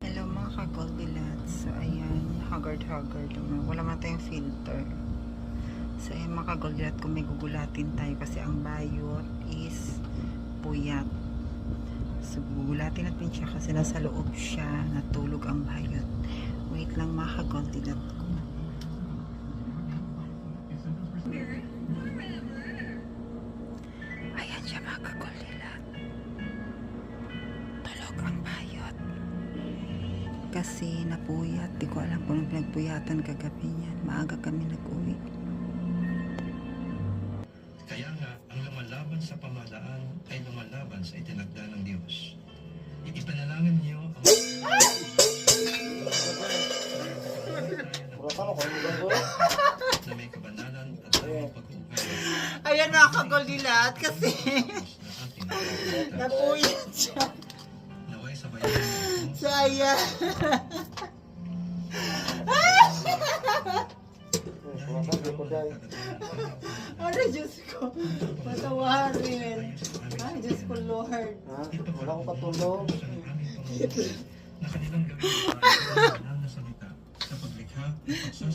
Hello mga ka-Goldilocks. So ayan, haggard-haggard naman. Wala man tayong filter. So ayan mga ka-Goldilocks, kung may gugulatin tayo kasi ang bayot is puyat. So gugulatin natin siya kasi nasa loob siya, natulog ang bayot. Wait lang mga ka-Goldilocks ko. Ayan siya mga ka-Goldilocks. Tulog ang bayot. Kasi napuyat, di ko alam kung pinagpuyatan kagabi niyan. Maaga kami nag-uwi. Kaya nga, ang lumalaban sa pamahalaan ay lumalaban sa itinagda ng Diyos. Ipanalangin niyo ang na may kabanalan at tamang pag-uugali. Ayan na ka-Goldilocks kasi napuyat siya. Naway sa bayan mo. So ayan. Ano Diyos ko? Patawarin. Ay Diyos ko Lord. Wala akong katulog. Na kanilang gawin na salita sa paglikha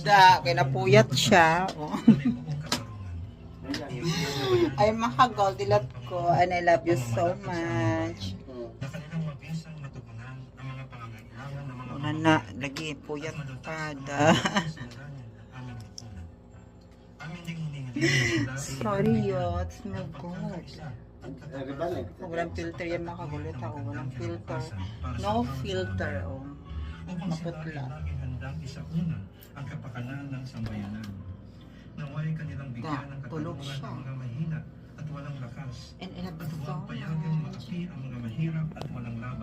Da, kinapuyat siya. Oh. Ay mga Goldilocks ko, and I love you so much. na kanilang mabisang matugunan ang mga pangangailangan ng mga Una na, lagi puyat pa da. Sorry yot, no good. Walang filter yan mga kagulit ako, walang filter. No filter, oh. Maputla. Handang isauna ang kapakanan ng sambayanan. Naway kanilang bigyan ng Tulog katarungan siya. ng mga mahina at walang lakas. And I love you At so huwag payagang much. makapi ang mga mahirap at walang laban.